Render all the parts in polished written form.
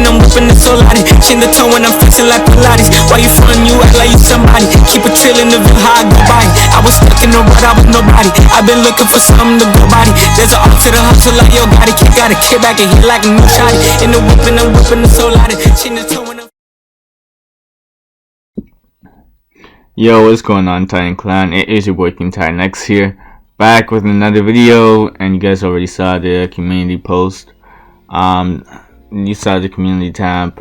I'm whipping the soul out it. Chin the toe when I'm flexing like Pilates. Why you frontin', you act like you somebody. Keep it trailing the view how I go by. I was stuck in the rut, I was nobody. I've been looking for something to go body. There's an art to the hustle like yo got it. Kick out a kid back and hit like a new shotty. In the whipping, I'm whipping the soul out it. Chin the toe when I'm. Yo, what's going on, Titan Clan? It is your boy King Titan X here, back with another video, and you guys already saw the community post. You saw the community tab.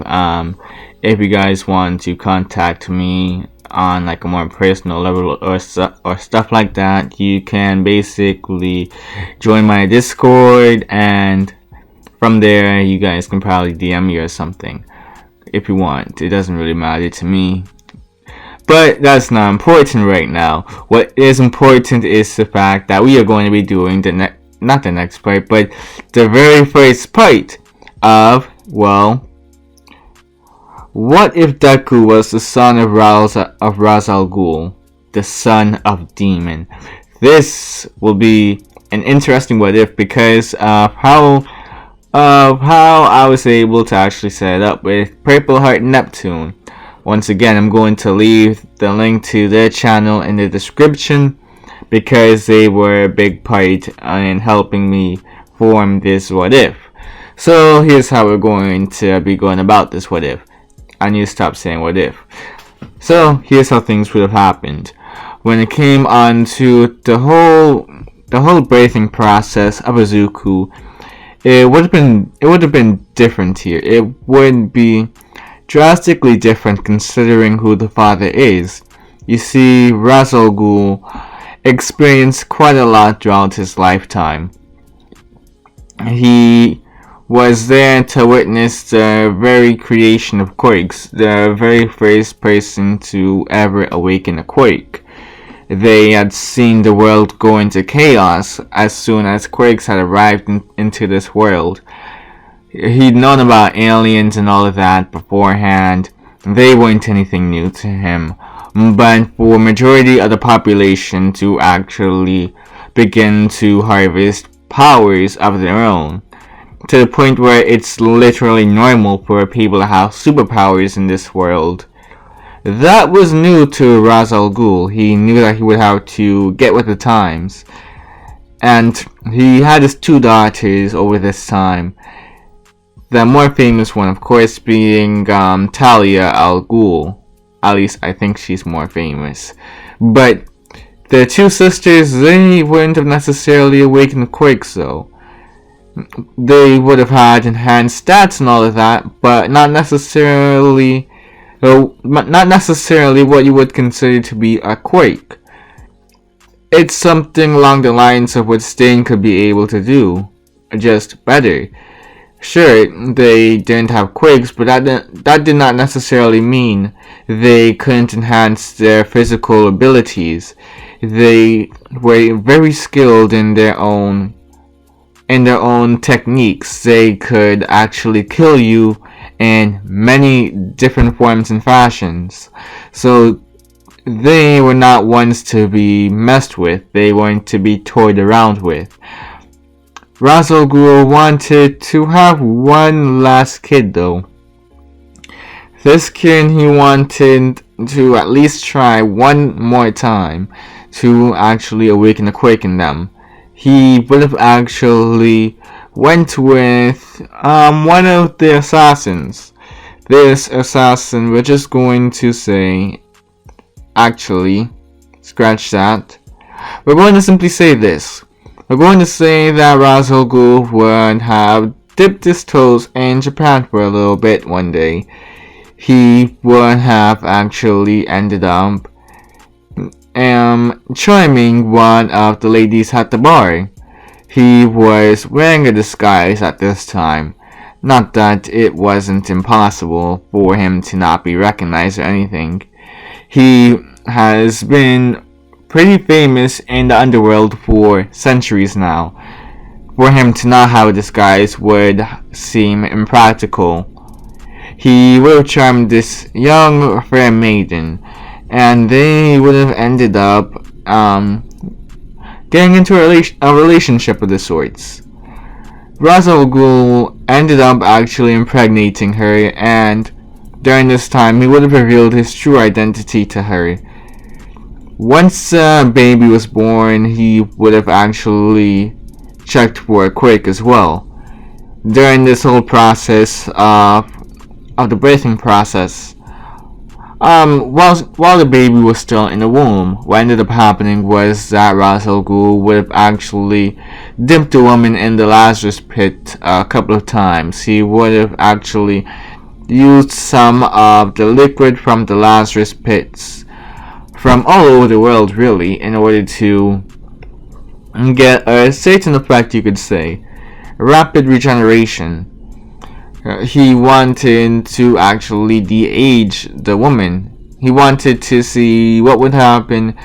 If you guys want to contact me on like a more personal level or stuff like that, you can basically join my Discord, and from there you guys can probably DM me or something if you want. It doesn't really matter to me. But that's not important right now. What is important is the fact that we are going to be doing not the next part, but the very first part of, well, what if Deku was the son of Ra's al Ghul, the son of Demon? This will be an interesting what if because of how I was able to actually set it up with Purple Heart Neptune. Once again, I'm going to leave the link to their channel in the description because they were a big part in helping me form this what if. So here's how we're going to be going about this what if. I need to stop saying what if. So here's how things would have happened. When it came on to the whole birthing process of Izuku, it would have been different here. It would be drastically different considering who the father is. You see, Ra's al Ghul experienced quite a lot throughout his lifetime. He was there to witness the very creation of quirks, the very first person to ever awaken a quirk. They had seen the world go into chaos as soon as quirks had arrived into this world. He'd known about aliens and all of that beforehand. They weren't anything new to him. But for majority of the population to actually begin to harvest powers of their own, to the point where it's literally normal for people to have superpowers in this world, that was new to Ra's al Ghul. He knew that he would have to get with the times. And he had his two daughters over this time. The more famous one, of course, being Talia al Ghul. At least I think she's more famous. But the two sisters, they wouldn't have necessarily awakened quirks though. They would have had enhanced stats and all of that, but not necessarily what you would consider to be a quirk. It's something along the lines of what Stain could be able to do, just better. Sure, they didn't have quirks, but that did not necessarily mean they couldn't enhance their physical abilities. They were very skilled in their own techniques. They could actually kill you in many different forms and fashions. So they were not ones to be messed with. They weren't to be toyed around with. Ra's al Ghul wanted to have one last kid though. This kid he wanted to at least try one more time to actually awaken a quirk in them. He would have actually went with one of the assassins. This assassin, we're just going to say, actually, scratch that. We're going to simply say this. We're going to say that Ra's al Ghul would have dipped his toes in Japan for a little bit one day. He would have actually ended up charming one of the ladies at the bar. He was wearing a disguise at this time. Not that it wasn't impossible for him to not be recognized or anything. He has been pretty famous in the underworld for centuries now. For him to not have a disguise would seem impractical. He would have charmed this young fair maiden, and they would have ended up getting into a relationship of the sorts. Ra's al Ghul ended up actually impregnating her, and during this time he would have revealed his true identity to her. Once a baby was born, he would have actually checked for a quirk as well. During this whole process of the birthing process, while the baby was still in the womb, what ended up happening was that Ra's al Ghul would have actually dipped the woman in the Lazarus pit a couple of times. He would have actually used some of the liquid from the Lazarus pits from all over the world, really, in order to get a certain effect, you could say. Rapid regeneration. He wanted to actually de-age the woman. He wanted to see what would happen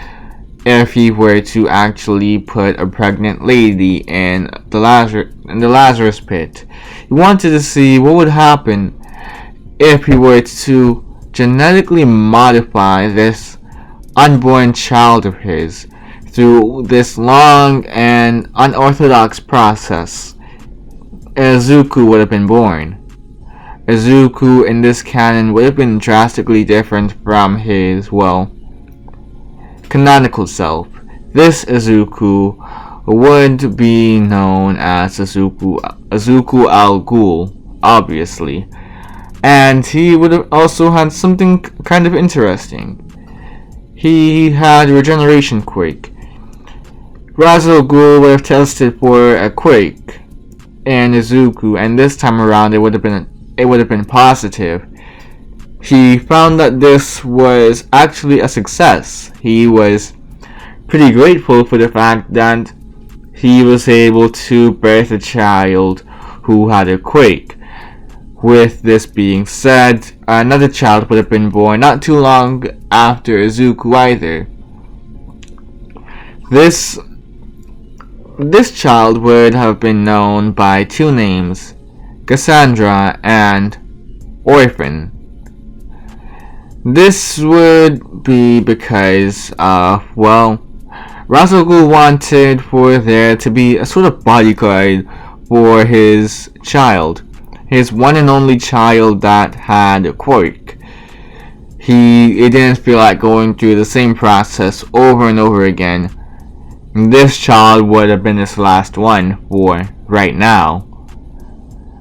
if he were to actually put a pregnant lady in the Lazarus pit. He wanted to see what would happen if he were to genetically modify this unborn child of his through this long and unorthodox process. Izuku would have been born. Izuku in this canon would have been drastically different from his, canonical self. This Izuku would be known as Izuku al Ghul, obviously. And he would have also had something kind of interesting. He had regeneration quirk. Ra's al Ghul would have tested for a quirk in Izuku, and this time around it would have been positive. He found that this was actually a success. He was pretty grateful for the fact that he was able to birth a child who had a quirk. With this being said, another child would have been born not too long after Izuku either. This child would have been known by two names, Cassandra and Orphan. This would be because, Ra's al Ghul wanted for there to be a sort of bodyguard for his child. His one and only child that had a quirk. He didn't feel like going through the same process over and over again. This child would have been his last one for right now.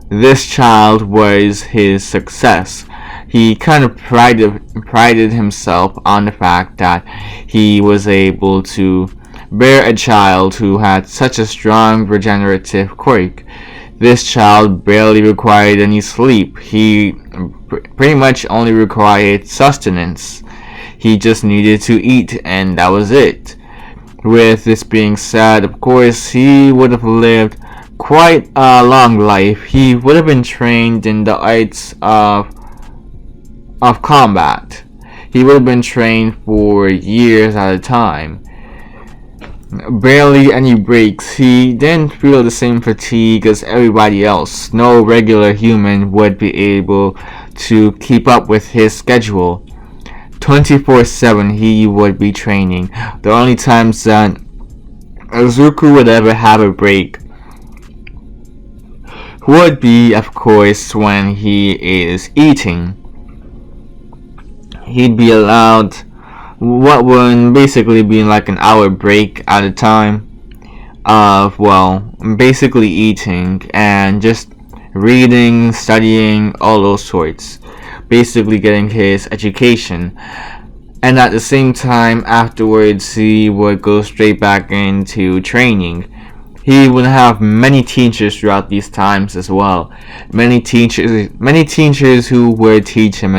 This child was his success. He kind of prided himself on the fact that he was able to bear a child who had such a strong regenerative quirk. This child barely required any sleep. He pretty much only required sustenance. He just needed to eat, and that was it. With this being said, of course, he would have lived quite a long life. He would have been trained in the arts of combat. He would have been trained for years at a time. Barely any breaks. He didn't feel the same fatigue as everybody else. No regular human would be able to keep up with his schedule. 24/7 he would be training. The only times that Izuku would ever have a break would be, of course, when he is eating. He'd be allowed what would basically be like an hour break at a time of, basically eating and just reading, studying, all those sorts. Basically getting his education. And at the same time, afterwards, he would go straight back into training. He would have many teachers throughout these times as well. Many teachers who would teach him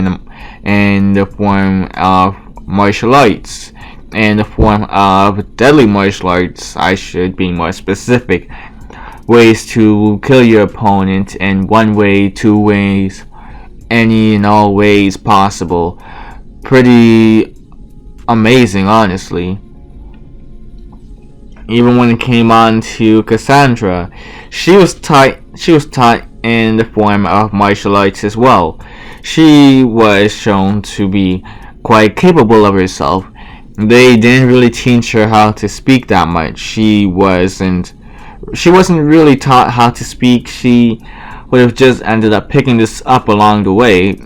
in the form of martial arts, in the form of deadly martial arts, I should be more specific. Ways to kill your opponent in one way, two ways, any and all ways possible. Pretty amazing, honestly. Even when it came on to Cassandra, she was taught in the form of martial arts as well. She was shown to be quite capable of herself. They didn't really teach her how to speak that much. She wasn't she wasn't really taught how to speak. She would have just ended up picking this up along the way,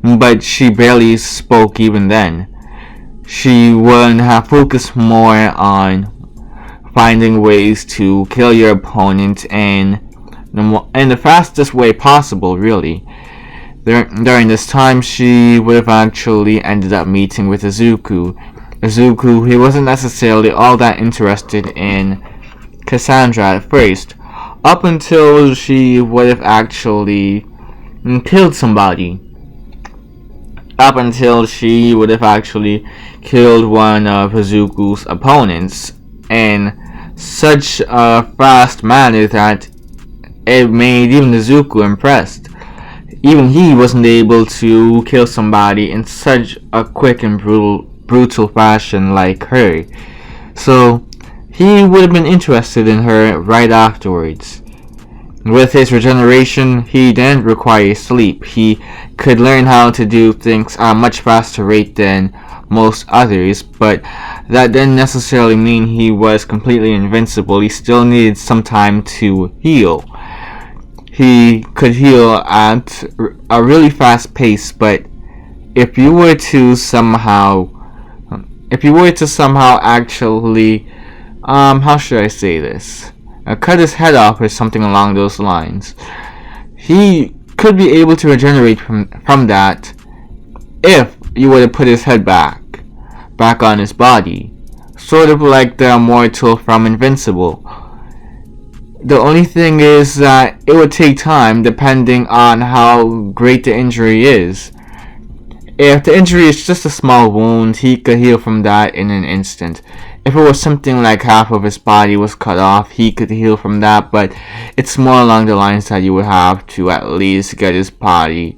but she barely spoke even then. She would have focused more on finding ways to kill your opponent in the fastest way possible, really. During this time, she would have actually ended up meeting with Izuku. Izuku, he wasn't necessarily all that interested in Cassandra at first, up until she would have actually killed somebody. Up until she would have actually killed one of Izuku's opponents in such a fast manner that it made even Izuku impressed. Even he wasn't able to kill somebody in such a quick and brutal fashion like her. So he would have been interested in her right afterwards. With his regeneration, he didn't require sleep. He could learn how to do things at a much faster rate than most others, but that didn't necessarily mean he was completely invincible. He still needed some time to heal. He could heal at a really fast pace, but if you were to somehow actually, how should I say this? Cut his head off or something along those lines, he could be able to regenerate from that if you were to put his head back on his body, sort of like the immortal from Invincible. The only thing is that it would take time depending on how great the injury is. If the injury is just a small wound, he could heal from that in an instant. If it was something like half of his body was cut off, he could heal from that, but it's more along the lines that you would have to at least get his body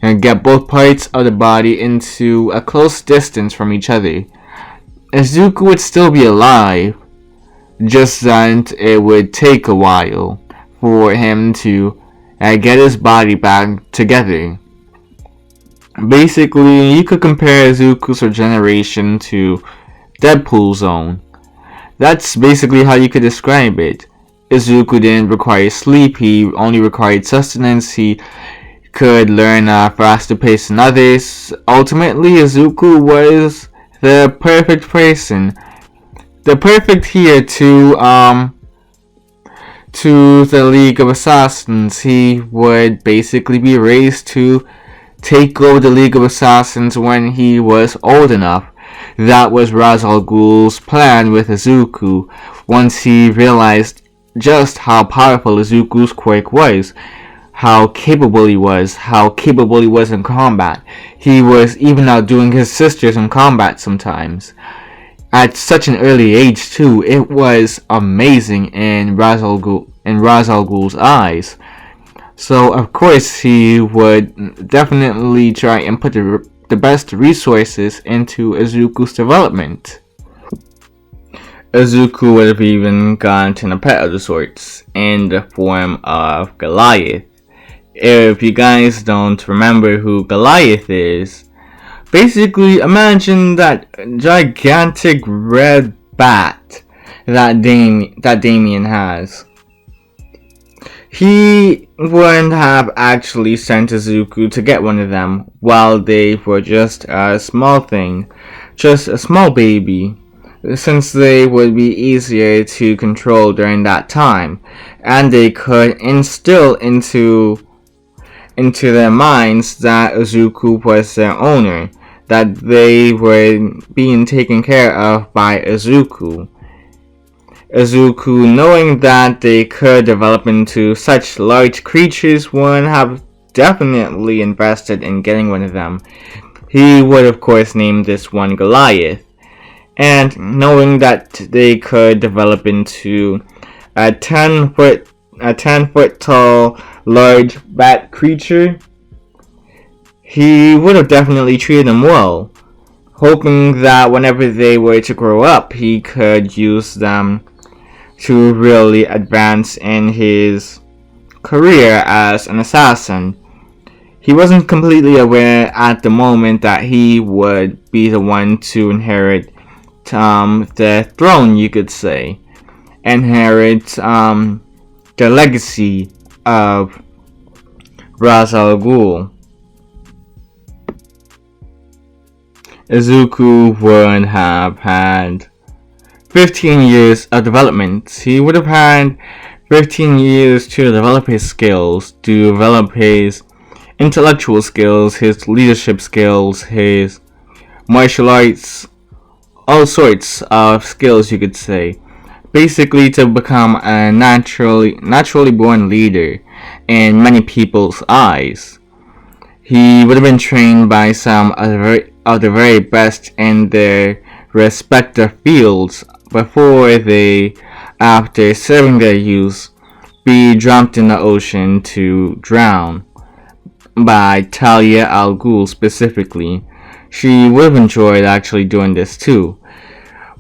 and get both parts of the body into a close distance from each other. Izuku would still be alive, just that it would take a while for him to get his body back together. Basically, you could compare Izuku's regeneration to Deadpool's own. That's basically how you could describe it. Izuku didn't require sleep, he only required sustenance, he could learn a faster pace than others. Ultimately, Izuku was the perfect person. The perfect heir to the League of Assassins. He would basically be raised to take over the League of Assassins when he was old enough. That was Ra's al Ghul's plan with Izuku. Once he realized just how powerful Izuku's quirk was, how capable he was in combat. He was even outdoing his sisters in combat sometimes. At such an early age too, it was amazing in Ra's al Ghul's eyes. So of course he would definitely try and put the best resources into Izuku's development. Izuku would have even gotten a pet of the sorts in the form of Goliath. If you guys don't remember who Goliath is, basically imagine that gigantic red bat that Damien has. He wouldn't have actually sent Izuku to get one of them while they were just a small thing, just a small baby, since they would be easier to control during that time, and they could instill into their minds that Izuku was their owner, that they were being taken care of by Izuku. Izuku, knowing that they could develop into such large creatures, would have definitely invested in getting one of them. He would of course name this one Goliath, and knowing that they could develop into a 10 foot tall large bat creature, he would have definitely treated them well, hoping that whenever they were to grow up, he could use them to really advance in his career as an assassin. He wasn't completely aware at the moment that he would be the one to inherit the throne, you could say. inherit the legacy of Ra's al Ghul. Izuku would have had 15 years of development. He would have had 15 years to develop his skills, to develop his intellectual skills, his leadership skills, his martial arts, all sorts of skills, you could say. Basically, to become a naturally born leader in many people's eyes. He would have been trained by some of the very best in their respective fields before they, after serving their use, be dropped in the ocean to drown. By Talia al Ghul specifically. She would have enjoyed actually doing this too.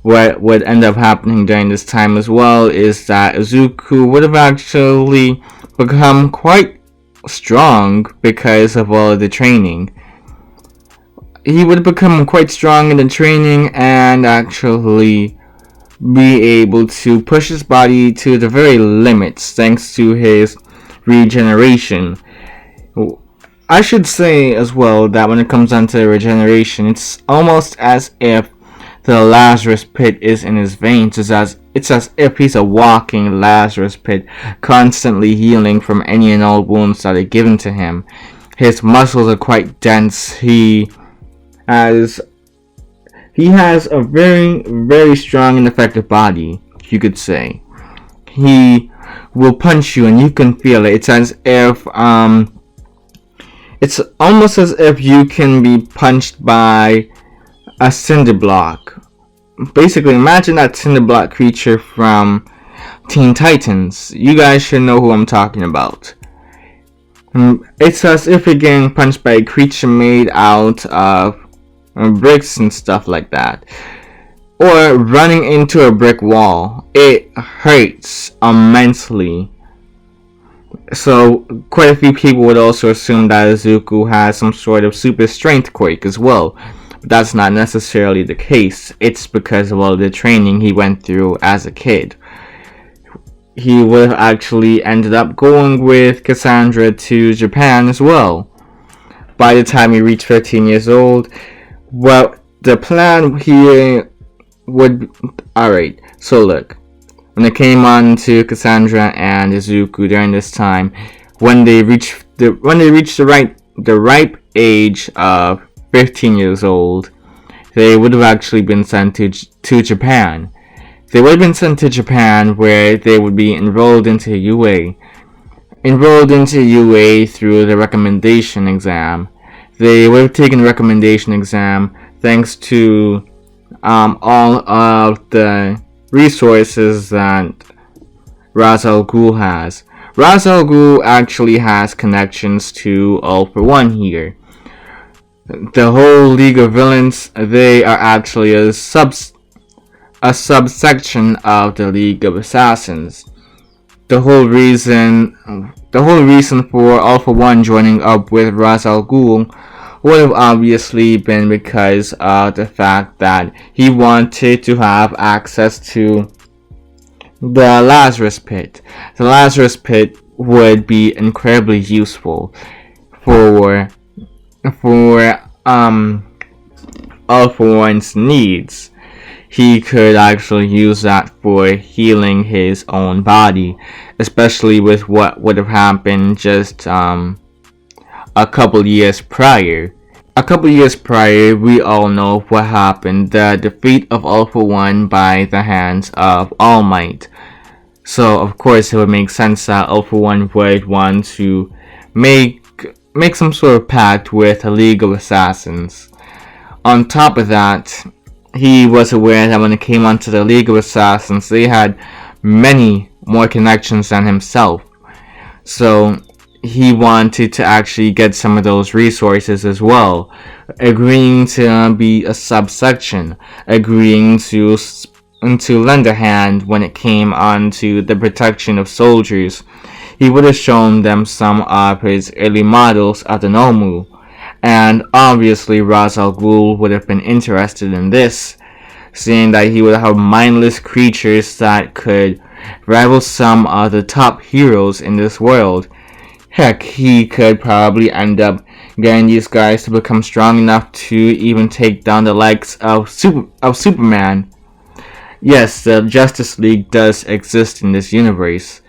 What would end up happening during this time as well is that Izuku would have actually become quite strong because of all of the training. He would become quite strong in the training and actually be able to push his body to the very limits thanks to his regeneration. I should say as well that when it comes down to regeneration, it's almost as if the Lazarus pit is in his veins. It's as if he's a walking Lazarus pit, constantly healing from any and all wounds that are given to him. His muscles are quite dense. He has a very, very strong and effective body, you could say. He will punch you and you can feel it. It's almost as if you can be punched by a cinder block. Basically, imagine that cinder block creature from Teen Titans. You guys should know who I'm talking about. It's as if you're getting punched by a creature made out of bricks and stuff like that. Or running into a brick wall. It hurts immensely. So, quite a few people would also assume that Izuku has some sort of super strength quirk as well. But that's not necessarily the case. It's because of all the training he went through as a kid. He would have actually ended up going with Cassandra to Japan as well. By the time he reached 15 years old, well, the plan here would... Alright, so look. When it came on to Cassandra and Izuku during this time, when they reached the ripe age of 15 years old, they would have actually been sent to Japan. They would have been sent to Japan where they would be enrolled into UA. Enrolled into UA through the recommendation exam. They would have taken the recommendation exam thanks to all of the resources that Ra's al Ghul has. Ra's al Ghul actually has connections to All For One here. The whole League of Villains, they are actually a subsection of the League of Assassins. The whole reason for All For One joining up with Ra's al Ghul would have obviously been because of the fact that he wanted to have access to the Lazarus Pit. The Lazarus Pit would be incredibly useful for All For One's needs. He could actually use that for healing his own body, especially with what would have happened just a couple years prior. A couple years prior, we all know what happened, the defeat of All For One by the hands of All Might. So, of course, it would make sense that All For One would want to make some sort of pact with the League of Assassins. On top of that, he was aware that when it came onto the League of Assassins, they had many more connections than himself. So, he wanted to actually get some of those resources as well, agreeing to be a subsection, agreeing to lend a hand when it came on to the protection of soldiers. He would have shown them some of his early models of the Nomu, and obviously Ra's al Ghul would have been interested in this, seeing that he would have mindless creatures that could rival some of the top heroes in this world. Heck, he could probably end up getting these guys to become strong enough to even take down the likes of Superman. Yes, the Justice League does exist in this universe.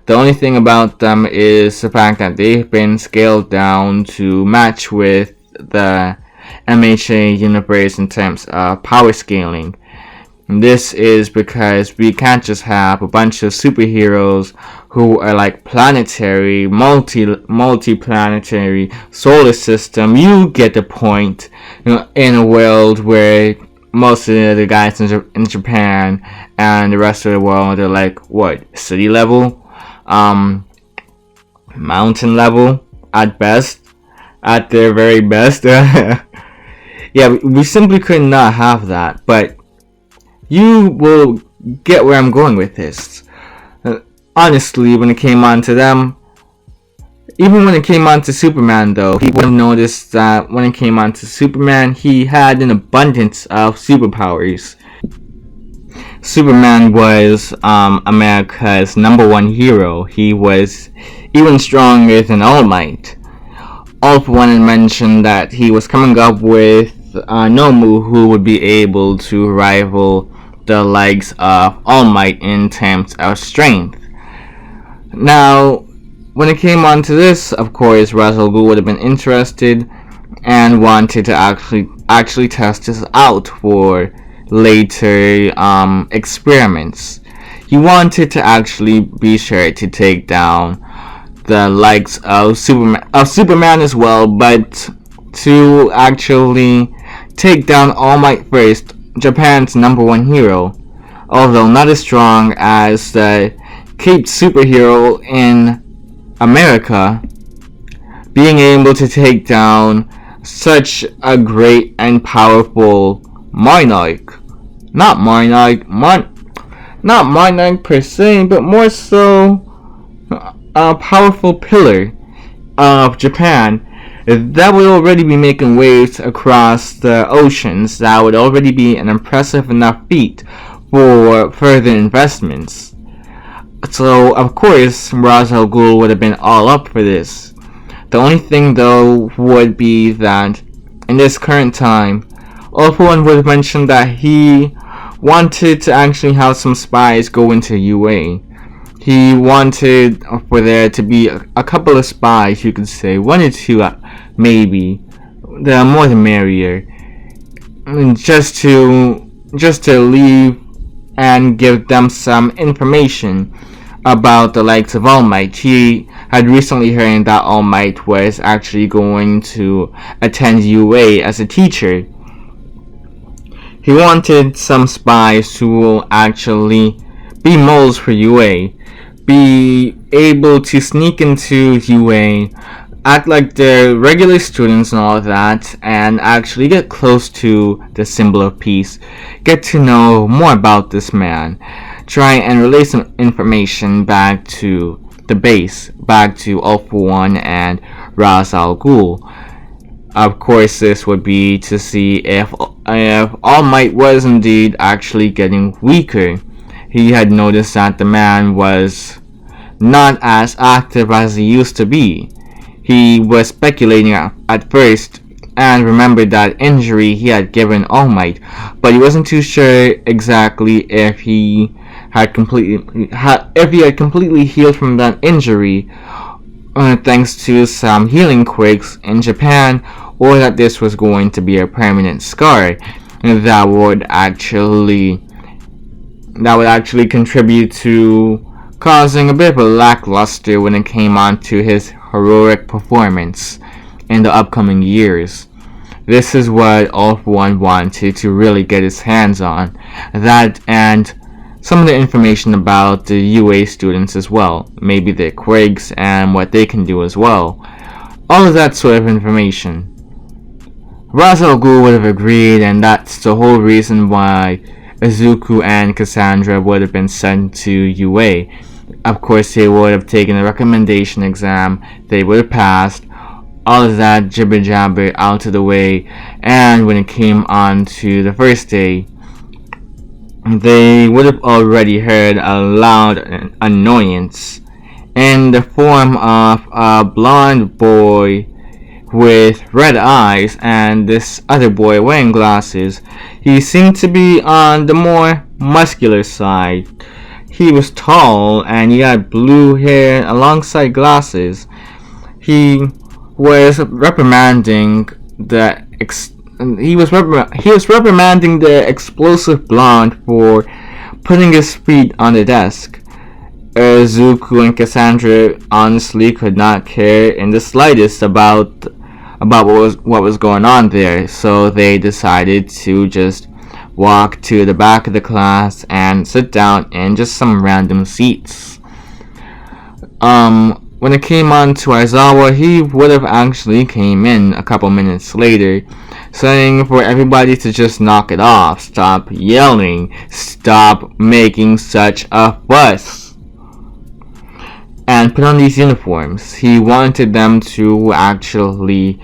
The only thing about them is the fact that they've been scaled down to match with the MHA universe in terms of power scaling. And this is because we can't just have a bunch of superheroes who are like planetary, multi-planetary solar system. You get the point. In a world where most of the guys in Japan and the rest of the world are like, what, city level? Mountain level at best, at their very best. Yeah, we simply could not have that, but you will get where I'm going with this. Honestly, when it came on to them, even when it came on to Superman though, he would have noticed that when it came on to Superman, he had an abundance of superpowers. Superman was America's #1 hero. He was even stronger than All Might. All for One mentioned that he was coming up with Nomu who would be able to rival the likes of All Might in terms of strength. Now, when it came on to this, of course, Ra's al Ghul would have been interested and wanted to actually test this out for later experiments. He wanted to actually be sure to take down the likes of Superman as well, but to actually take down All Might first, Japan's #1 hero, although not as strong as the caped superhero in America, being able to take down such a great and powerful monarch. Not monarch per se, but more so a powerful pillar of Japan that would already be making waves across the oceans. That would already be an impressive enough feat for further investments. So, of course, Ra's al Ghul would have been all up for this. The only thing, though, would be that in this current time, All for One would have mentioned that he wanted to actually have some spies go into UA. He wanted for there to be a couple of spies, you could say, 1 or 2 maybe. The more the merrier. Just to leave and give them some information about the likes of All Might. He had recently heard that All Might was actually going to attend UA as a teacher. He wanted some spies who will actually be moles for UA, be able to sneak into UA, act like they're regular students and all of that, and actually get close to the symbol of peace, get to know more about this man, try and relay some information back to the base, back to All for One and Ra's al Ghul. Of course, this would be to see if All Might was indeed actually getting weaker. He had noticed that the man was not as active as he used to be. He was speculating at first and remembered that injury he had given All Might, but he wasn't too sure exactly if he had completely healed from that injury thanks to some healing quirks in Japan, or that this was going to be a permanent scar that would actually contribute to causing a bit of a lackluster when it came on to his heroic performance in the upcoming years. This is what All for One wanted to really get his hands on. That and some of the information about the UA students as well. Maybe their quirks and what they can do as well. All of that sort of information. Ra's al Ghul would have agreed, and that's the whole reason why Izuku and Cassandra would have been sent to UA. Of course, they would have taken a recommendation exam, they would have passed, all of that jibber jabber out of the way, and when it came on to the first day, they would have already heard a loud annoyance in the form of a blond boy with red eyes and this other boy wearing glasses. He seemed to be on the more muscular side. He was tall and he had blue hair alongside glasses. He was reprimanding the he was reprimanding the explosive blonde for putting his feet on the desk. Zuko and Cassandra honestly could not care in the slightest about what was going on there, so they decided to just walk to the back of the class and sit down in just some random seats. When it came on to Aizawa, he would have actually came in a couple minutes later, saying for everybody to just knock it off, stop yelling, stop making such a fuss, and put on these uniforms. He wanted them to actually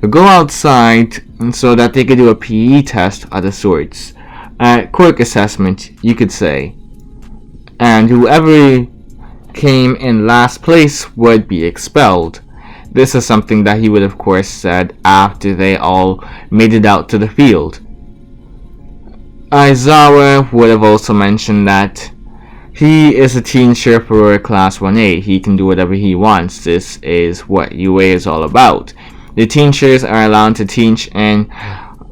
go outside so that they could do a PE test of the sorts. A quick assessment, you could say. And whoever came in last place would be expelled. This is something that he would of course said after they all made it out to the field. Aizawa would have also mentioned that he is a teacher for Class 1A. He can do whatever he wants. This is what UA is all about. The teachers are allowed to teach in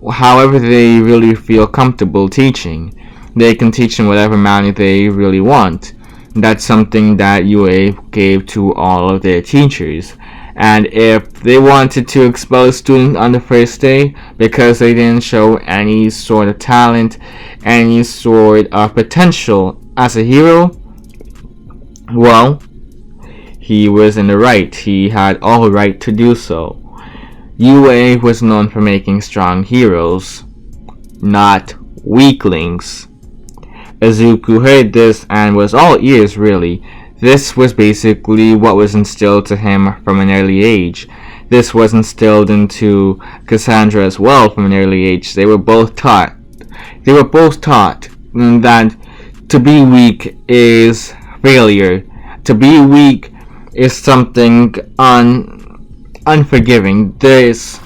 however they really feel comfortable teaching. They can teach in whatever manner they really want. That's something that UA gave to all of their teachers. And if they wanted to expel a student on the first day because they didn't show any sort of talent, any sort of potential as a hero, well, he was in the right. He had all right to do so. UA was known for making strong heroes, not weaklings. Izuku heard this and was all ears, really. This was basically what was instilled to him from an early age. This was instilled into Cassandra as well from an early age. They were both taught that to be weak is failure. To be weak is something unforgiving. This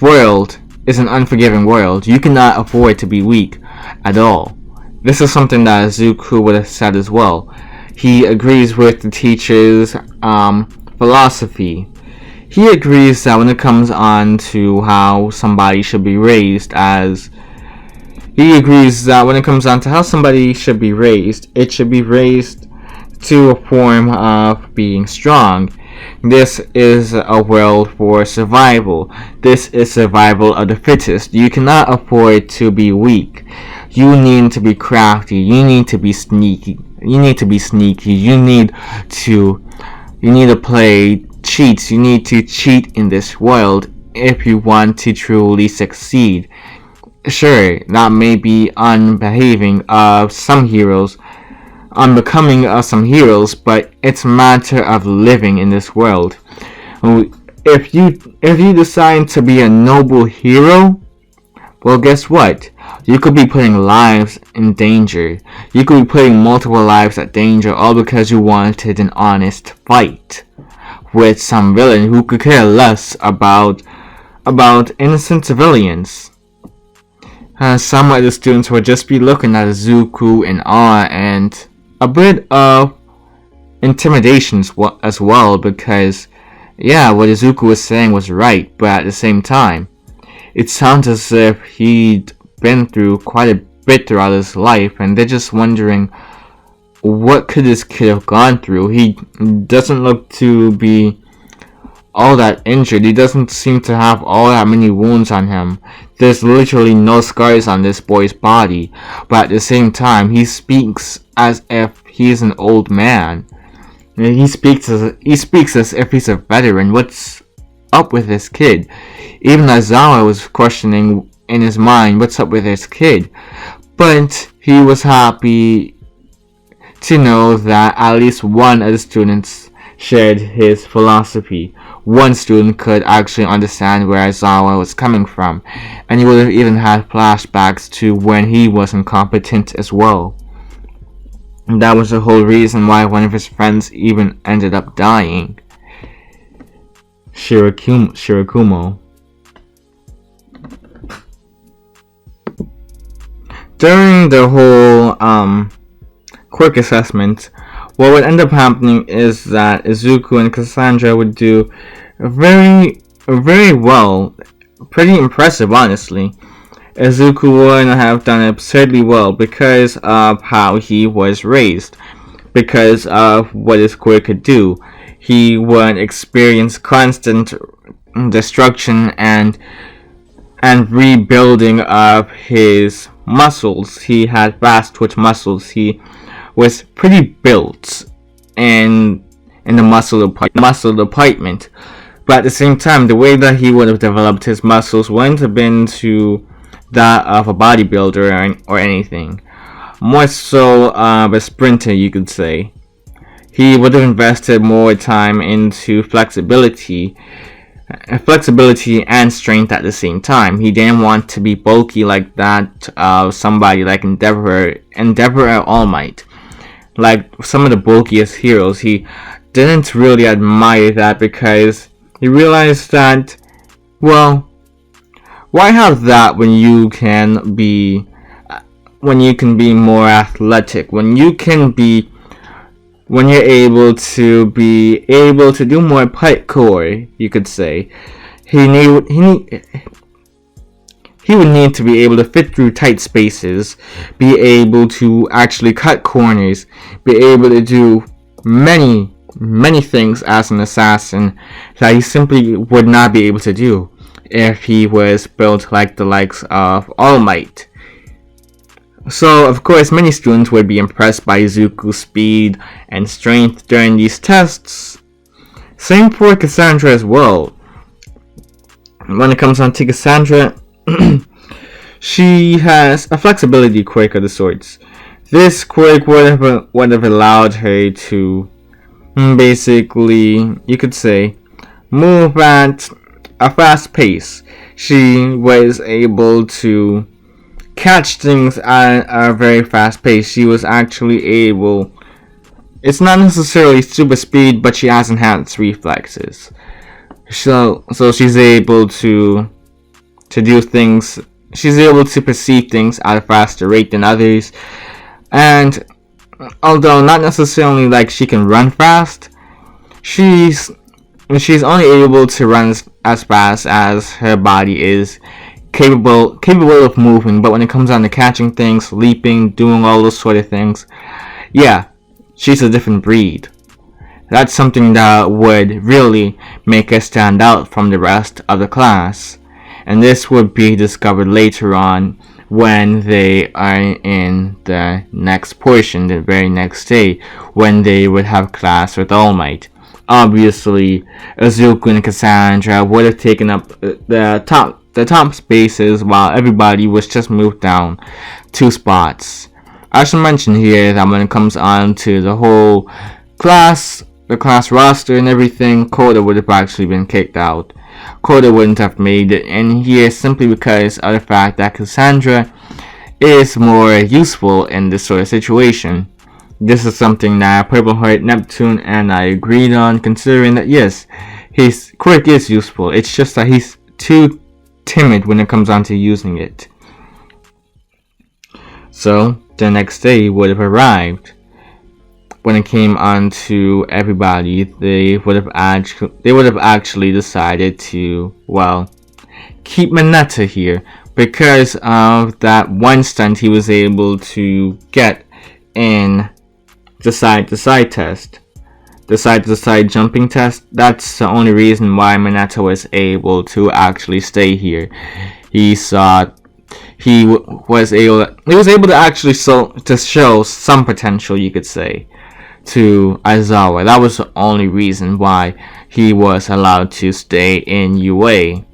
world is an unforgiving world. You cannot afford to be weak at all. This is something that Zuko would have said as well. He agrees with the teacher's philosophy. He agrees that when it comes on to how somebody should be raised, it should be raised to a form of being strong. This is a world for survival. This is survival of the fittest. You cannot afford to be weak. You need to be crafty. You need to be sneaky. You need to play cheats. You need to cheat in this world if you want to truly succeed. Sure, that may be unbecoming of some heroes, but it's a matter of living in this world. If you decide to be a noble hero, well, guess what? You could be putting lives in danger. You could be putting multiple lives at danger, all because you wanted an honest fight with some villain who could care less about innocent civilians. Some of the students would just be looking at Zuko in awe and a bit of intimidation as well, because yeah, what Zuko was saying was right, but at the same time, it sounds as if he'd been through quite a bit throughout his life, and they're just wondering, what could this kid have gone through? He doesn't look to be all that injured. He doesn't seem to have all that many wounds on him. There's literally no scars on this boy's body, but at the same time, he speaks as if he's an old man. He speaks as if he's a veteran. What's up with this kid? Even Aizawa was questioning in his mind what's up with this kid, but he was happy to know that at least one of the students shared his philosophy, one student could actually understand where Aizawa was coming from, and he would have even had flashbacks to when he was incompetent as well. And that was the whole reason why one of his friends even ended up dying. Shirakumo. During the whole quirk assessment, what would end up happening is that Izuku and Cassandra would do very well, pretty impressive honestly. Izuku wouldn't have done absurdly well because of how he was raised, because of what his quirk could do. He would experience constant destruction and rebuilding of his muscles. He had fast twitch muscles. He was pretty built in the muscle department. But at the same time, the way that he would have developed his muscles wouldn't have been to that of a bodybuilder or anything. More so of a sprinter, you could say. He would have invested more time into flexibility and strength at the same time. He didn't want to be bulky like that of somebody like Endeavor or All Might. Like some of the bulkiest heroes, he didn't really admire that because he realized that, well, why have that when you can be more athletic, when you're able to do more parkour, you could say. He would need to be able to fit through tight spaces, be able to actually cut corners, be able to do many things as an assassin that he simply would not be able to do if he was built like the likes of All Might. So, of course, many students would be impressed by Izuku's speed and strength during these tests. Same for Cassandra as well. When it comes on to Cassandra, she has a flexibility quirk of the sorts. This quirk would have allowed her to basically, you could say, move at a fast pace. She was able to catch things at a very fast pace. She was actually able, it's not necessarily super speed, but she has enhanced reflexes. So she's able to do things, she's able to perceive things at a faster rate than others. And although not necessarily like she can run fast, she's only able to run as fast as her body is capable of moving. But when it comes down to catching things, leaping, doing all those sort of things, yeah, she's a different breed. That's something that would really make her stand out from the rest of the class. And this would be discovered later on when they are in the next portion, the very next day, when they would have class with All Might. Obviously, Izuku and Cassandra would have taken up the top spaces while everybody was just moved down 2 spots. I should mention here that when it comes on to the whole class, the class roster and everything, Koda would have actually been kicked out. Koda wouldn't have made it in here simply because of the fact that Cassandra is more useful in this sort of situation. This is something that Purple Heart, Neptune, and I agreed on, considering that yes, his quirk is useful. It's just that he's too timid when it comes on to using it. So the next day would have arrived. When it came on to everybody, they would have actually decided to, well, keep Mineta here because of that one stunt he was able to get in the side-to-side test. The side-to-side jumping test, that's the only reason why Mineta was able to actually stay here. He was able to actually show some potential, you could say, to Aizawa. That was the only reason why he was allowed to stay in UA.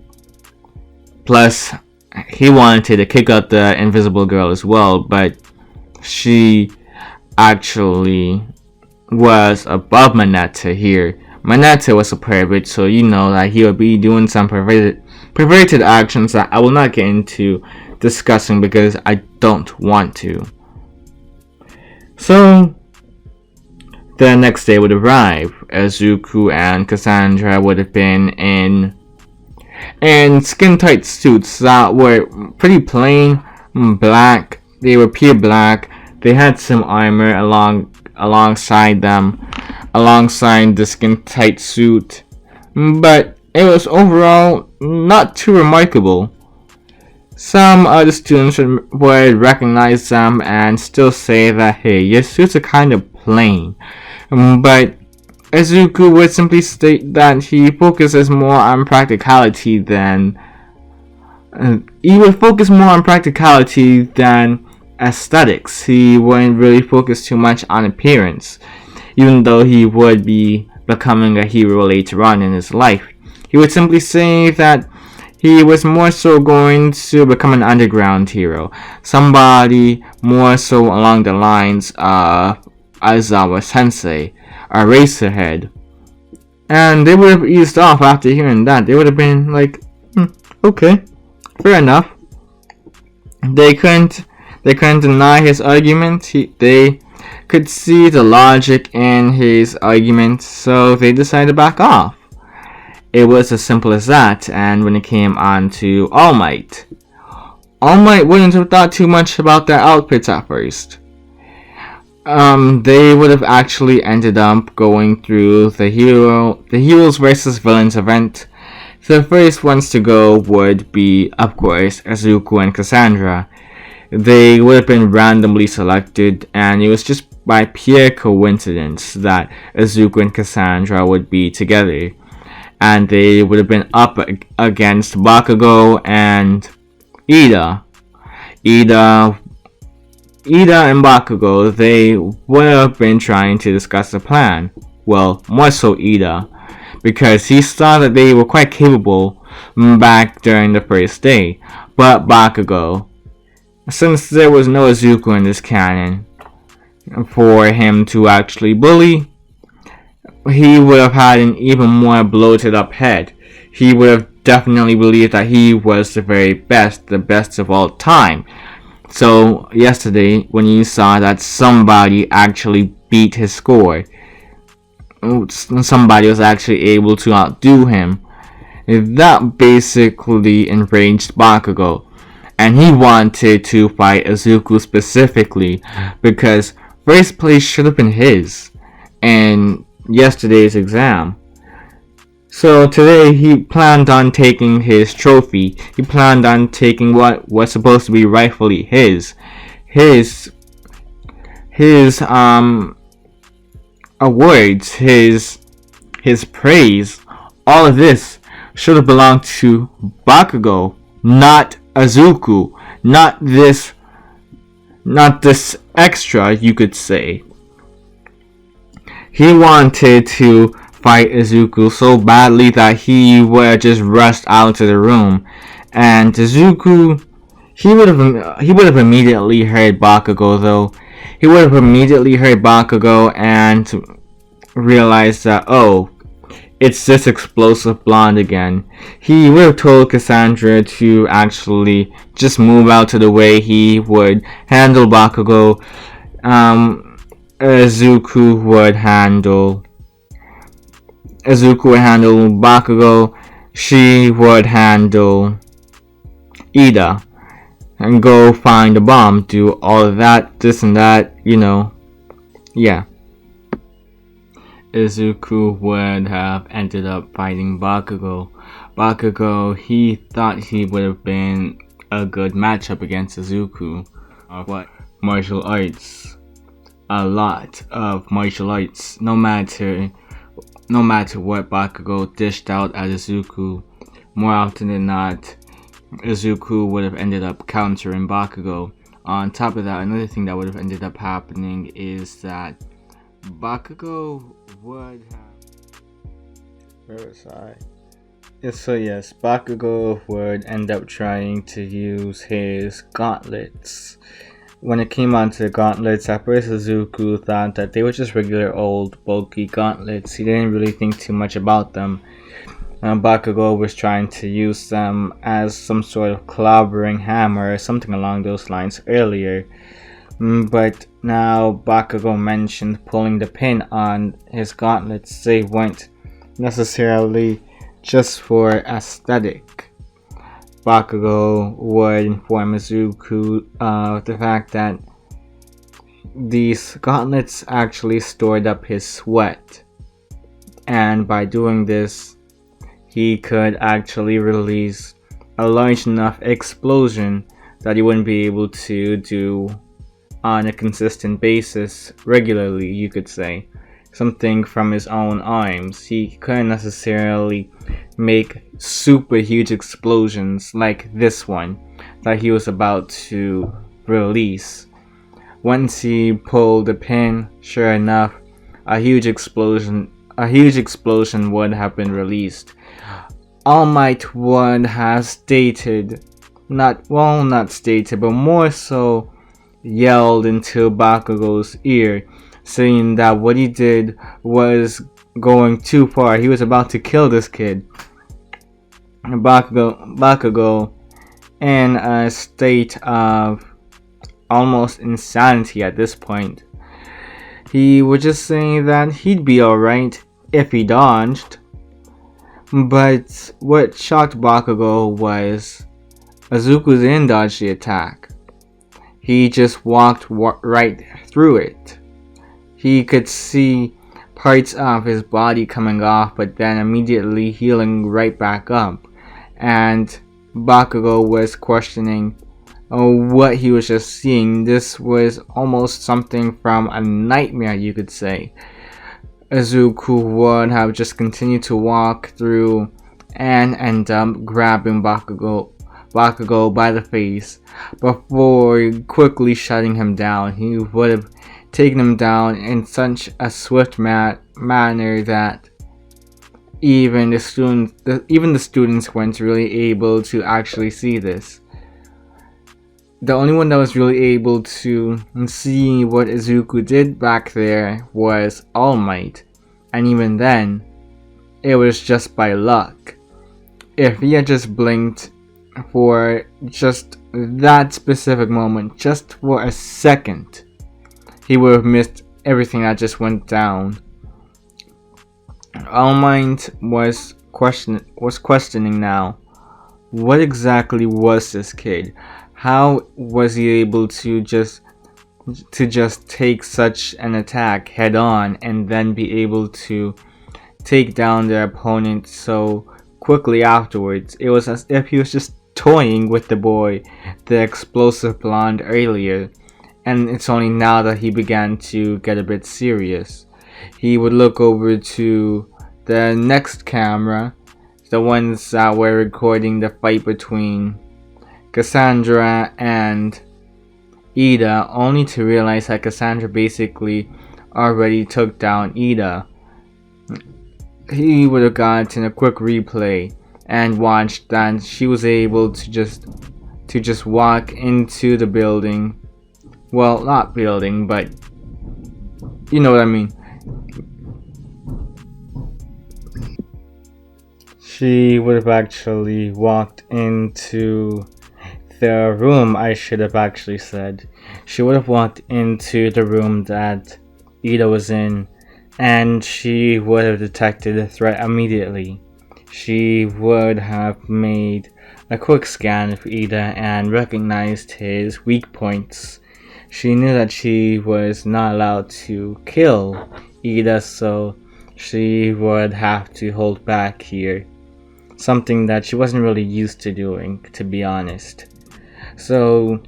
Plus, he wanted to kick out the invisible girl as well, but she actually was above Manetta here. Manetta was a pervert, so you know that he would be doing some perverted actions that I will not get into discussing because I don't want to. So the next day would arrive. Izuku and Cassandra would have been in skin-tight suits that were pretty plain, black. They were pure black. They had some armor alongside them, alongside the skin-tight suit, but it was overall not too remarkable. Some other students would recognize them and still say that, hey, your suits are kind of plain. But Izuku would simply state that he focuses more on practicality than aesthetics. He wouldn't really focus too much on appearance, even though he would be becoming a hero later on in his life. He would simply say that he was more so going to become an underground hero, somebody more so along the lines of Aizawa Sensei, a Eraserhead. And they would have eased off after hearing that. They would have been like, okay, fair enough. They couldn't deny his argument. They could see the logic in his argument, so they decided to back off. It was as simple as that. And when it came on to All Might wouldn't have thought too much about their outfits at first. They would have actually ended up going through the heroes versus villains event. The first ones to go would be, of course, Izuku and Cassandra. They would have been randomly selected, and it was just by pure coincidence that Izuku and Cassandra would be together. And they would have been up against Bakugo and Ida. Ida and Bakugo, they would have been trying to discuss a plan. Well, more so Ida, because he saw that they were quite capable back during the first day. But Bakugo, since there was no Izuku in this canon for him to actually bully, he would have had an even more bloated up head. He would have definitely believed that he was the very best, the best of all time. So yesterday, when you saw that somebody actually beat his score, somebody was actually able to outdo him, that basically enraged Bakugo. And he wanted to fight Izuku specifically, because first place should have been his in yesterday's exam. So today he planned on taking his trophy. He planned on taking what was supposed to be rightfully his awards, his praise. All of this should have belonged to Bakugo, not Izuku, not this extra, you could say. He wanted to fight Izuku so badly that he would have just rushed out of the room, and Izuku, he would have immediately heard Bakugo though. He would have immediately heard Bakugo and realized that, oh, it's this explosive blonde again. He would have told Cassandra to actually just move out of the way. He would handle Bakugo. Izuku would handle Bakugo. She would handle Ida. And go find a bomb, do all of that, this and that, yeah. Izuku would have ended up fighting Bakugo. Bakugo, he thought he would have been a good matchup against Izuku. What? Martial arts. A lot of martial arts. No matter what Bakugo dished out at Izuku, more often than not, Izuku would have ended up countering Bakugo. On top of that, another thing that would have ended up happening is that Bakugo would have... Where was I? Yes, Bakugo would end up trying to use his gauntlets. when it came onto the gauntlets, at first Izuku thought that they were just regular old, bulky gauntlets. He didn't really think too much about them. Bakugo was trying to use them as some sort of clobbering hammer or something along those lines earlier. But now Bakugo mentioned pulling the pin on his gauntlets. They weren't necessarily just for aesthetic. Bakugo would inform Izuku of the fact that these gauntlets actually stored up his sweat, and by doing this, he could actually release a large enough explosion that he wouldn't be able to do on a consistent basis regularly, you could say. Something from his own arms. He couldn't necessarily make super huge explosions like this one that he was about to release. Once he pulled the pin, sure enough, a huge explosion would have been released. All Might would have stated, not stated, but more so yelled into Bakugo's ear, saying that what he did was going too far. He was about to kill this kid. Bakugo, in a state of almost insanity at this point, he was just saying that he'd be alright if he dodged. But what shocked Bakugo was Izuku didn't dodge the attack. He just walked right through it. He could see parts of his body coming off, but then immediately healing right back up. And Bakugo was questioning what he was just seeing. This was almost something from a nightmare, you could say. Izuku would have just continued to walk through and end up grabbing Bakugo by the face before quickly shutting him down. He would have taken him down in such a swift manner that even the students weren't really able to actually see this. The only one that was really able to see what Izuku did back there was All Might, and even then, it was just by luck. If he had just blinked for just that specific moment, just for a second, he would have missed everything that just went down. All Might was questioning now. What exactly was this kid? How was he able to just take such an attack head on and then be able to take down their opponent so quickly afterwards? It was as if he was just toying with the boy, the explosive blonde, earlier, and it's only now that he began to get a bit serious. He would look over to the next camera, the ones that were recording the fight between Cassandra and Ida, only to realize that Cassandra basically already took down Ida. He would have gotten a quick replay and watched that she was able to just walk into the building. Well, not building, but you know what I mean. She would have actually walked into the room, I should have actually said. She would have walked into the room that Ida was in, and she would have detected a threat immediately. She would have made a quick scan of Ida and recognized his weak points. She knew that she was not allowed to kill Ida, so she would have to hold back here. Something that she wasn't really used to doing, to be honest. So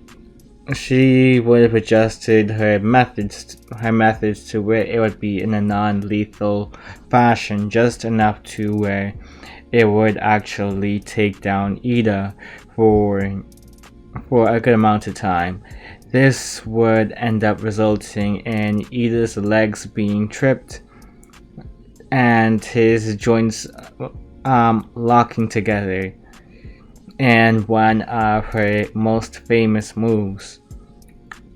she would have adjusted her methods to where it would be in a non-lethal fashion, just enough to where it would actually take down Ida for a good amount of time. This would end up resulting in Ida's legs being tripped and his joints locking together. And one of her most famous moves,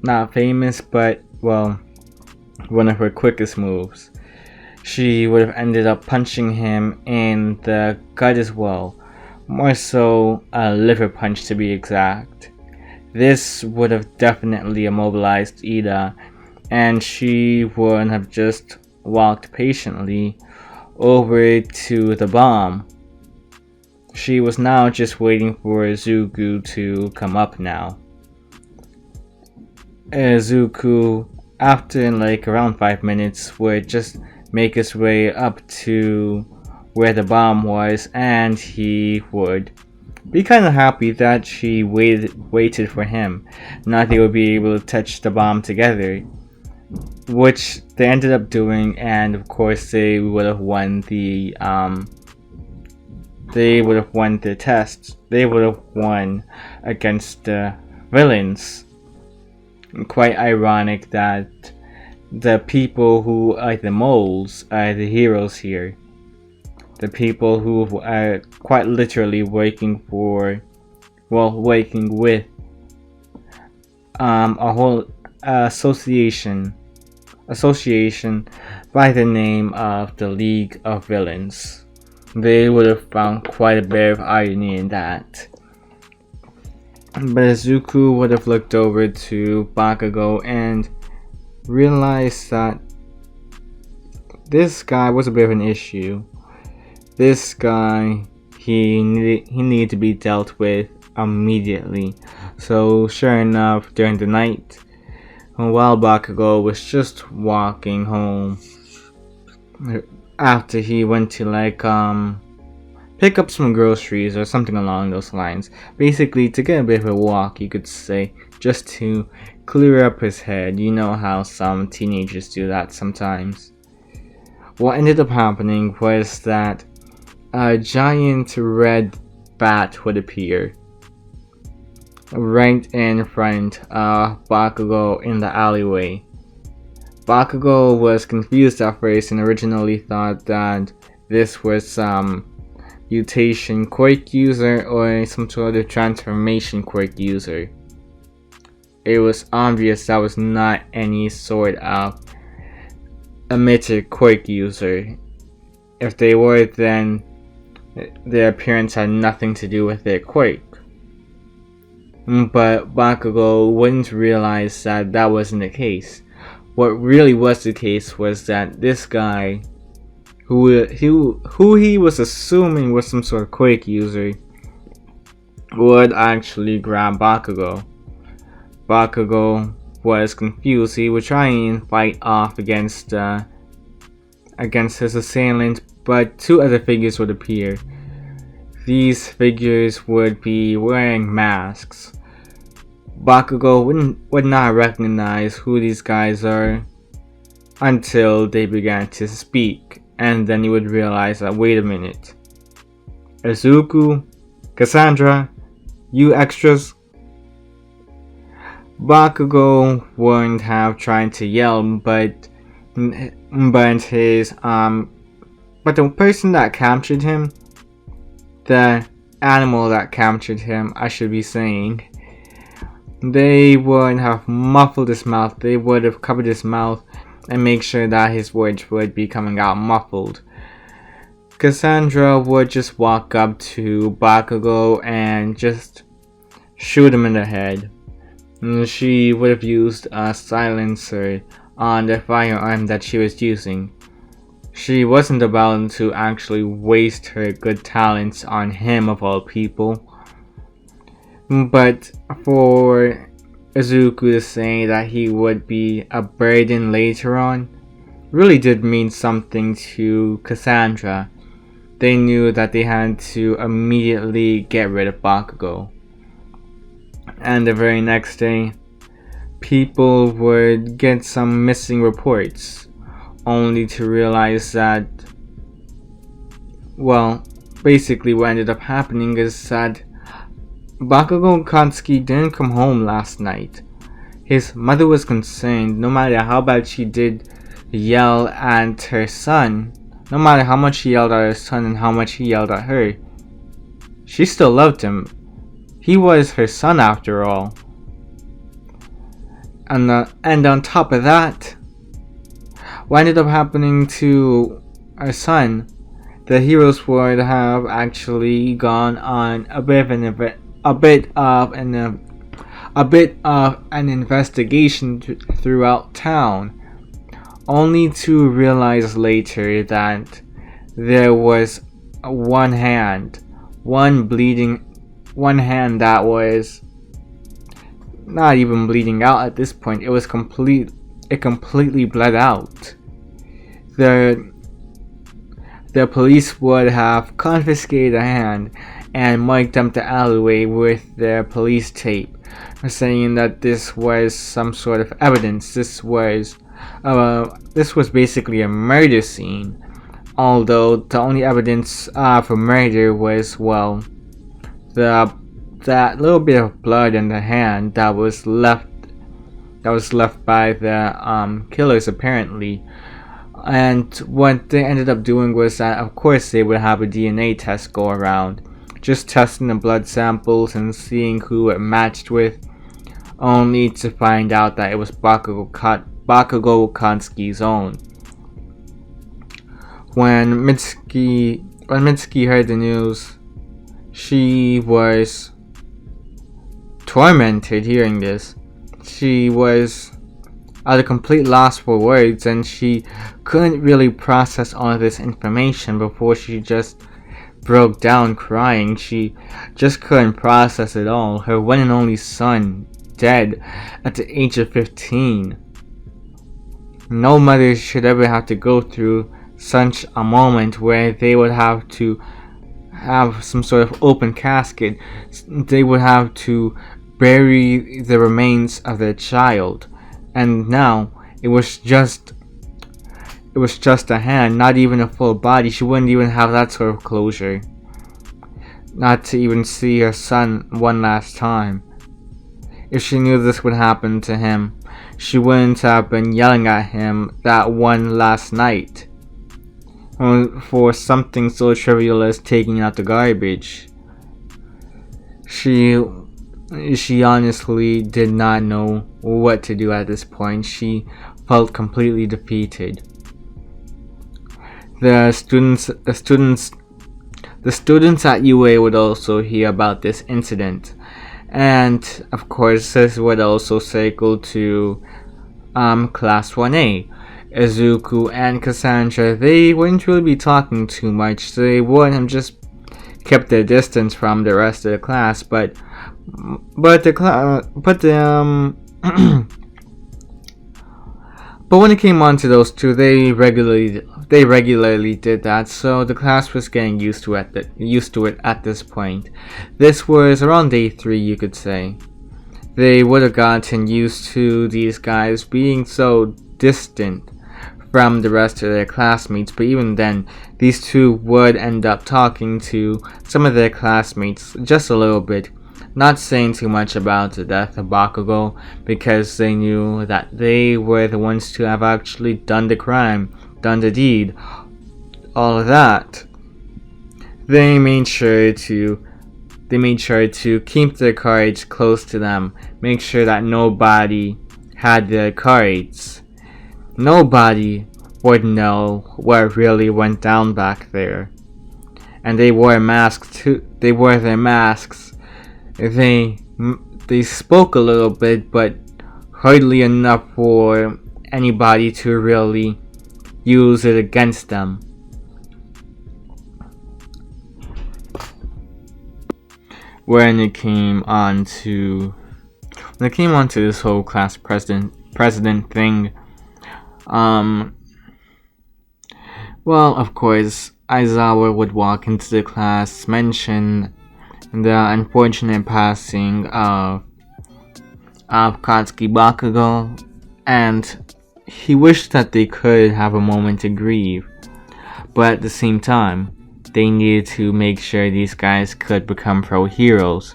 not famous, but, well, one of her quickest moves. She would have ended up punching him in the gut as well. More so, a liver punch to be exact. This would have definitely immobilized Ida, and she would have just walked patiently over to the bomb. She was now just waiting for Zuko to come up now. Zuko, after around 5 minutes, would just make his way up to where the bomb was, and he would be kind of happy that she waited for him. Now they would be able to touch the bomb together, which they ended up doing, and of course they would have won the test. They would have won against the villains. Quite ironic that the people who are the moles are the heroes here. The people who are quite literally working with a whole association by the name of the League of Villains. They would have found quite a bit of irony in that. But Zuko would have looked over to Bakugo and realized that this guy was a bit of an issue. This guy, he needed to be dealt with immediately. So sure enough, during the night, while Bakugo was just walking home, after he went to pick up some groceries or something along those lines, basically to get a bit of a walk, you could say, just to clear up his head. You know how some teenagers do that sometimes. What ended up happening was that a giant red bat would appear right in front of Bakugo in the alleyway. Bakugo was confused at first and originally thought that this was some mutation quirk user or some sort of transformation quirk user. It was obvious that was not any sort of emitter quirk user. If they were, then their appearance had nothing to do with their quirk. But Bakugo wouldn't realize that that wasn't the case. What really was the case was that this guy, who he was assuming was some sort of quirk user, would actually grab Bakugo. Bakugo was confused. He would try and fight off against his assailant, but two other figures would appear. These figures would be wearing masks. Bakugo would not recognize who these guys are until they began to speak, and then he would realize that, wait a minute, Izuku, Cassandra, you extras. Bakugo wouldn't have tried to yell, but the person that captured him, the animal that captured him, I should be saying, they would have muffled his mouth. They would have covered his mouth and make sure that his words would be coming out muffled. Cassandra would just walk up to Bakugo and just shoot him in the head. She would have used a silencer on the firearm that she was using. She wasn't about to actually waste her good talents on him of all people. But for Izuku to say that he would be a burden later on really did mean something to Cassandra. They knew that they had to immediately get rid of Bakugo. And the very next day, people would get some missing reports, only to realize that, well, basically what ended up happening is that Bakugo Katsuki didn't come home last night. His mother was concerned. No matter how bad she did yell at her son, no matter how much she yelled at her son and how much he yelled at her, she still loved him. He was her son after all. And on top of that, what ended up happening to our son, the heroes would have actually gone on a bit of an investigation throughout town, only to realize later that there was one hand that was not even bleeding out at this point. It completely bled out. The police would have confiscated a hand and marked up the alleyway with their police tape, saying that this was some sort of evidence. This was basically a murder scene, although the only evidence for murder was, well, that little bit of blood in the hand that was left by the killers, apparently. And what they ended up doing was that, of course, they would have a DNA test go around, just testing the blood samples and seeing who it matched with, only to find out that it was Bakugo Kansky's own. When Mitsuki heard the news, she was tormented hearing this. She was at a complete loss for words, and she couldn't really process all of this information before she just broke down crying. She just couldn't process it all. Her one and only son dead at the age of 15. No mother should ever have to go through such a moment where they would have to have some sort of open casket. They would have to bury the remains of their child. And now it was just a hand, not even a full body. She wouldn't even have that sort of closure. Not to even see her son one last time. If she knew this would happen to him, she wouldn't have been yelling at him that one last night for something so trivial as taking out the garbage. She honestly did not know what to do at this point. She felt completely defeated. The students at UA would also hear about this incident, and of course this would also circle to Class 1A. Izuku and Cassandra, they wouldn't really be talking too much. They would have just kept their distance from the rest of the class, but when it came on to those two, they regularly did that, so the class was getting used to it at this point. This was around day 3, you could say. They would have gotten used to these guys being so distant from the rest of their classmates, but even then, these two would end up talking to some of their classmates just a little bit, not saying too much about the death of Bakugo, because they knew that they were the ones to have actually done the crime, done the deed, all of that. They made sure to keep their cards close to them, make sure that nobody had their cards. Nobody would know what really went down back there. And they wore masks too. They wore their masks. They spoke a little bit, but hardly enough for anybody to really use it against them. When it came on to this whole class president thing, well, of course, Aizawa would walk into the class, mention the unfortunate passing of Katsuki Bakugo, and he wished that they could have a moment to grieve, but at the same time, they needed to make sure these guys could become pro heroes,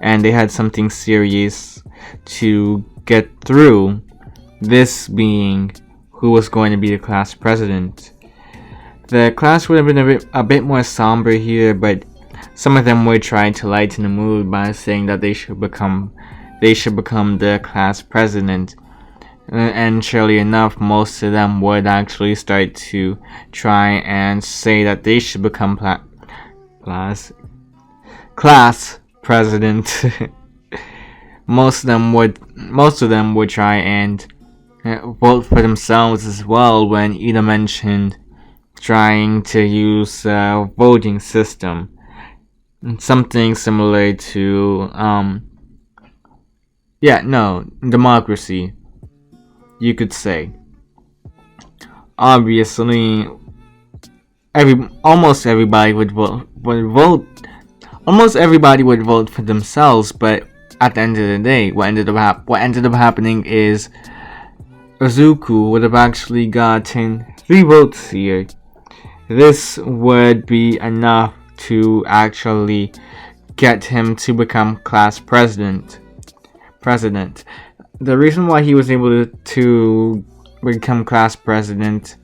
and they had something serious to get through, this being who was going to be the class president. The class would have been a bit more somber here, but some of them would try to lighten the mood by saying that they should become the class president. And surely enough, most of them would actually start to try and say that they should become class president. Most of them would try and vote for themselves as well when Ida mentioned trying to use a voting system, something similar to democracy, you could say. Obviously, almost everybody would vote. Almost everybody would vote for themselves, but at the end of the day, what ended up happening is Izuku would have actually gotten 3 votes here. This would be enough to actually get him to become class president. The reason why he was able to become class president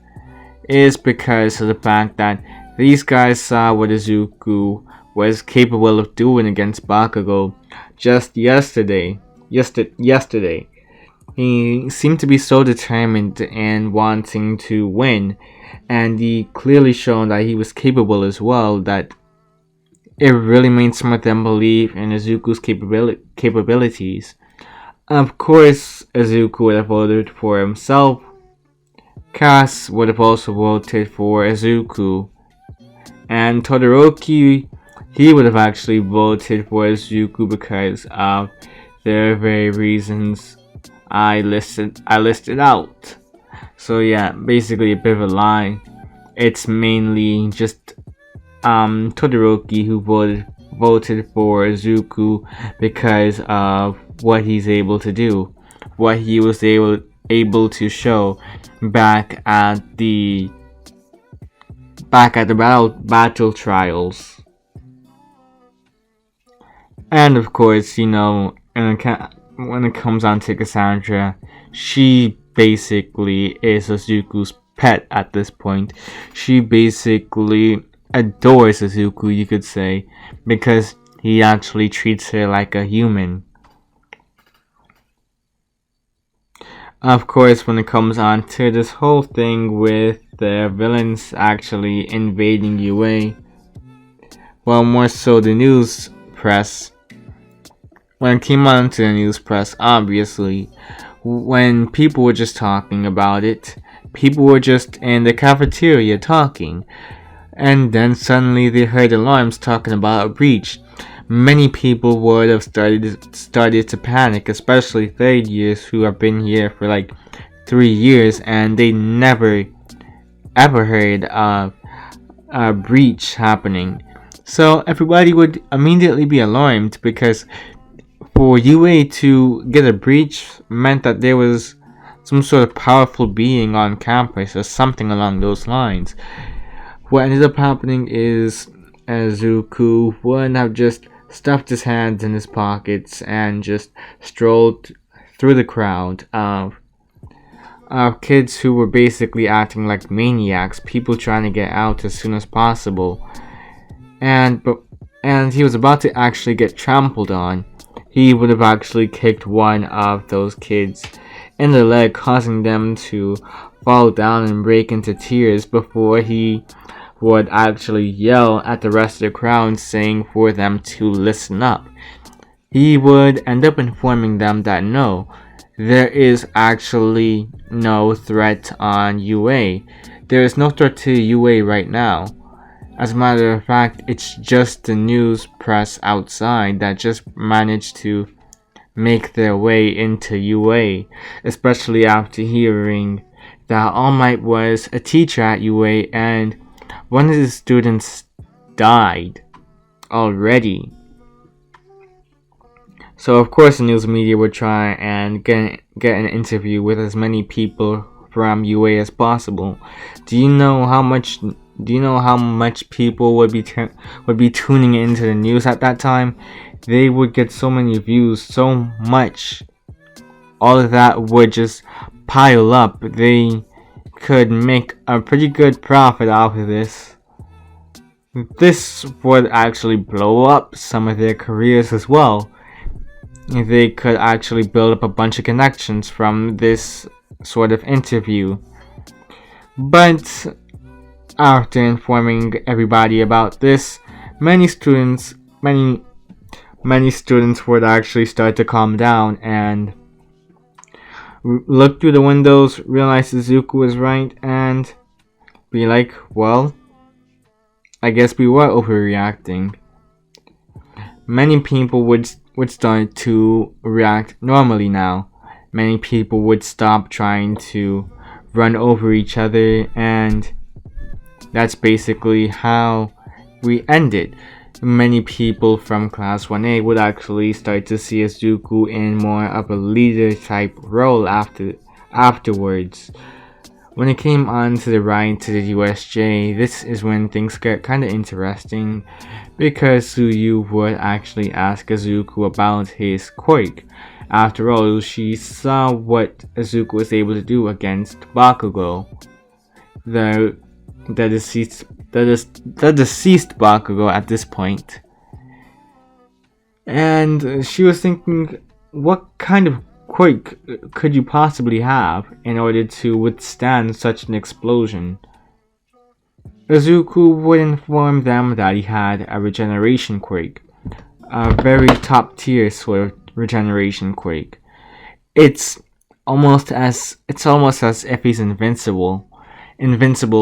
is because of the fact that these guys saw what Izuku was capable of doing against Bakugo just yesterday. He seemed to be so determined and wanting to win, and he clearly shown that he was capable as well, that it really made some of them believe in Izuku's capabilities. Of course, Izuku would have voted for himself. Cass would have also voted for Izuku. And Todoroki, he would have actually voted for Izuku because of the very reasons I listed out. So yeah, basically a bit of a lie. It's mainly just Todoroki who voted for Izuku because of what he's able to do, what he was able to show back at the battle trials. And of course, when it comes on to Cassandra, she basically is Izuku's pet at this point. She basically adores Izuku, you could say, because he actually treats her like a human. Of course, when it comes on to this whole thing with the villains actually invading UA, well, more so the news press. When it came on to the news press, obviously, when people were just talking about it, people were just in the cafeteria talking, and then suddenly they heard alarms talking about a breach. Many people would have started to panic, especially third years who have been here for like 3 years and they never ever heard of a breach happening. So everybody would immediately be alarmed because for UA to get a breach meant that there was some sort of powerful being on campus or something along those lines. What ended up happening is Izuku would have just stuffed his hands in his pockets and just strolled through the crowd of kids who were basically acting like maniacs, people trying to get out as soon as possible. And he was about to actually get trampled on. He would have actually kicked one of those kids in the leg, causing them to fall down and break into tears before he would actually yell at the rest of the crowd, saying for them to listen up. He would end up informing them that no, there is actually no threat on UA. There is no threat to UA right now. As a matter of fact, it's just the news press outside that just managed to make their way into UA, especially after hearing that All Might was a teacher at UA and one of the students died already. So of course the news media would try and get an interview with as many people from UA as possible. Do you know how much people would be tuning into the news at that time? They would get so many views, so much. All of that would just pile up. They could make a pretty good profit off of this. This would actually blow up some of their careers as well. they could actually build up a bunch of connections from this sort of interview. But after informing everybody about this, many students would actually start to calm down and look through the windows, realize Izuku was right, and be like, well, I guess we were overreacting. Many people would start to react normally now. Many people would stop trying to run over each other, and that's basically how we ended. Many people from Class 1A would actually start to see Izuku in more of a leader type role afterwards. When it came on to the ride to the USJ, this is when things get kind of interesting, because Tsuyu would actually ask Izuku about his quirk. After all, she saw what Izuku was able to do against Bakugo, the deceased Bakugo at this point. And she was thinking, what kind of quirk could you possibly have in order to withstand such an explosion? Izuku would inform them that he had a regeneration quirk, a very top tier sort of regeneration quirk. It's almost as if he's invincible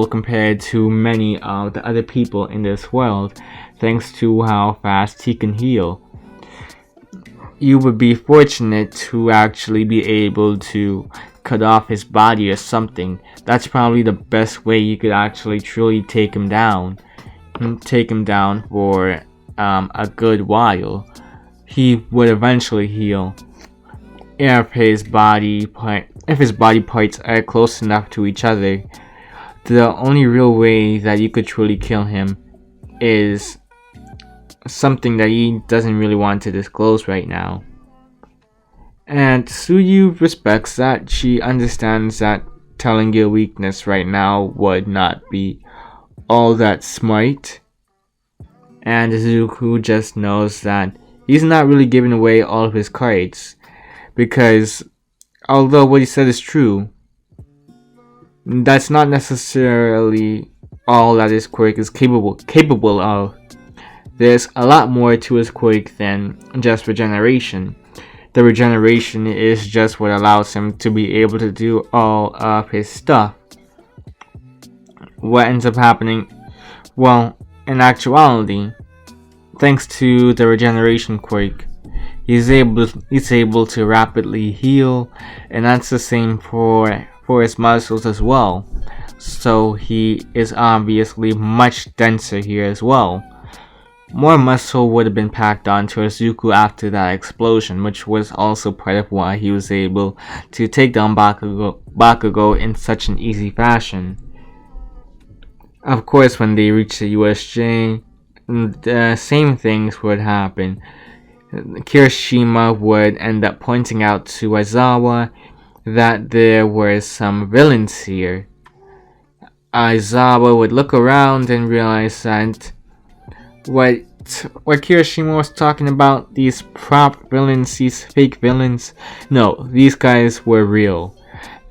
compared to many of the other people in this world, thanks to how fast he can heal. You would be fortunate to actually be able to cut off his body or something. That's probably the best way you could actually truly take him down. Take him down for a good while. He would eventually heal if his body parts are close enough to each other. The only real way that you could truly kill him is something that he doesn't really want to disclose right now. And Tsuyu respects that. She understands that telling your weakness right now would not be all that smart. And Izuku just knows that he's not really giving away all of his cards, because although what he said is true, that's not necessarily all that his quirk is capable of. There's a lot more to his quirk than just regeneration. The regeneration is just what allows him to be able to do all of his stuff. What ends up happening? Well, in actuality, thanks to the regeneration quirk, he's able to rapidly heal, and that's the same for his muscles as well. So he is obviously much denser here as well. More muscle would have been packed onto Izuku after that explosion, which was also part of why he was able to take down Bakugo in such an easy fashion. Of course, when they reached the USJ, the same things would happen. Kirishima would end up pointing out to Aizawa that there were some villains here. Aizawa would look around and realize that what Kirishima was talking about, these prop villains, these fake villains, no, these guys were real.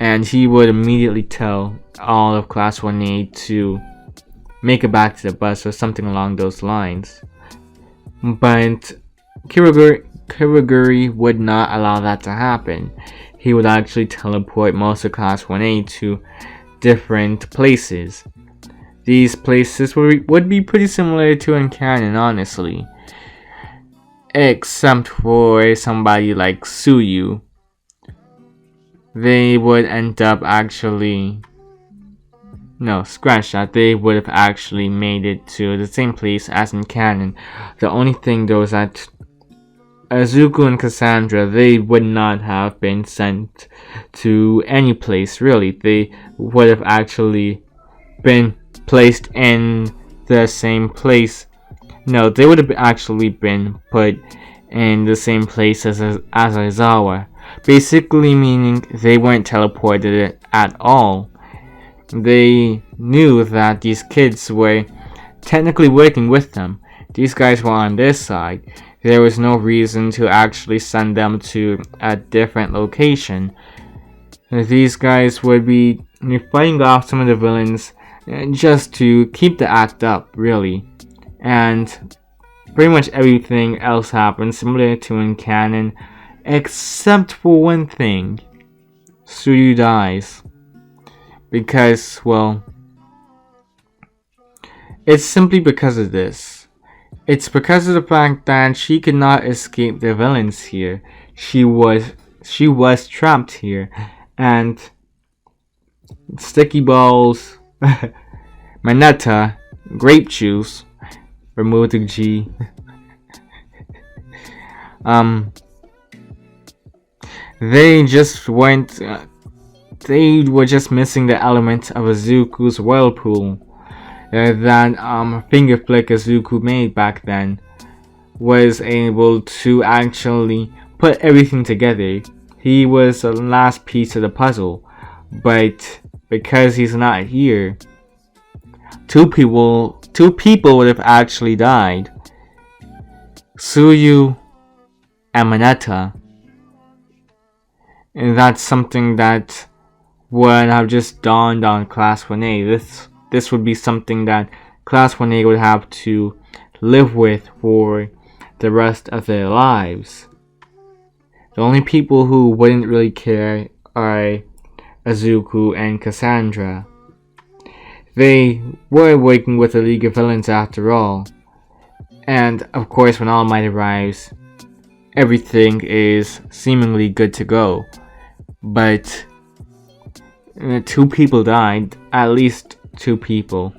And he would immediately tell all of Class 1A to make it back to the bus or something along those lines. But Kiriguri would not allow that to happen. He would actually teleport most of Class 1A to different places. These places would be pretty similar to in canon, honestly. Except for somebody like Tsuyu. They would end up actually... No, scratch that. They would have actually made it to the same place as in canon. The only thing though is that Izuku and Cassandra, they would not have been sent to any place, really. They would have actually been placed in the same place. No, they would have actually been put in the same place as Aizawa. Basically meaning they weren't teleported at all. They knew that these kids were technically working with them. These guys were on their side. there was no reason to actually send them to a different location. These guys would be fighting off some of the villains just to keep the act up, really. And pretty much everything else happens similar to in canon, except for one thing. Suyu dies. Because, well, it's simply because of this. It's because of the fact that she could not escape the villains here. She was trapped here. And sticky balls, manetta, grape juice, remove the G. They just weren't. They were just missing the element of Izuku's whirlpool. That finger flick Izuku made back then was able to actually put everything together. He was the last piece of the puzzle, but because he's not here, two people would have actually died. Suyu and Manetta. And that's something that would have just dawned on Class 1A. This would be something that Class 1A would have to live with for the rest of their lives. The only people who wouldn't really care are Izuku and Cassandra. They were working with the League of Villains after all. And of course, when All Might arrives, everything is seemingly good to go. But two people died, at least two people.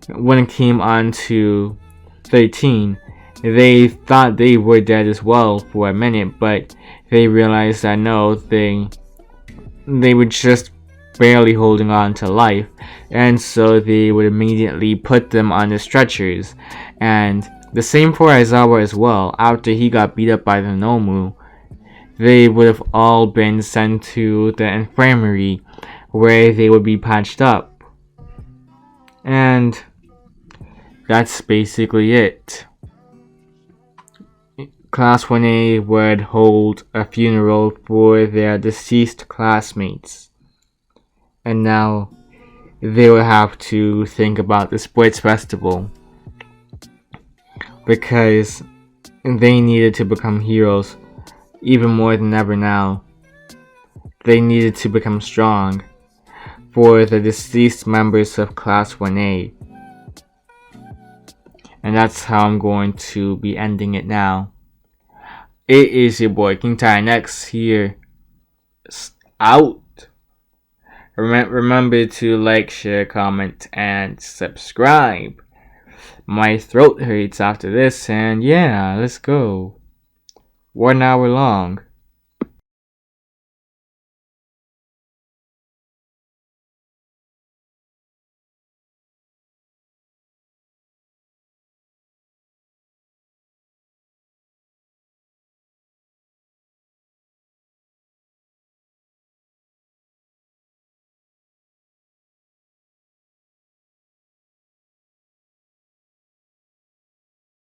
When it came on to 13, they thought they were dead as well for a minute, but they realized that no, they were just barely holding on to life, and so they would immediately put them on the stretchers. And the same for Aizawa as well. After he got beat up by the Nomu, they would have all been sent to the infirmary where they would be patched up. And that's basically it. Class 1A would hold a funeral for their deceased classmates. And now they will have to think about the sports festival. Because they needed to become heroes even more than ever now. They needed to become strong for the deceased members of Class 1A. And that's how I'm going to be ending it now. It is your boy King Tynex here. Out. Remember to like, share, comment, and subscribe. My throat hurts after this, and yeah, let's go. 1 hour long.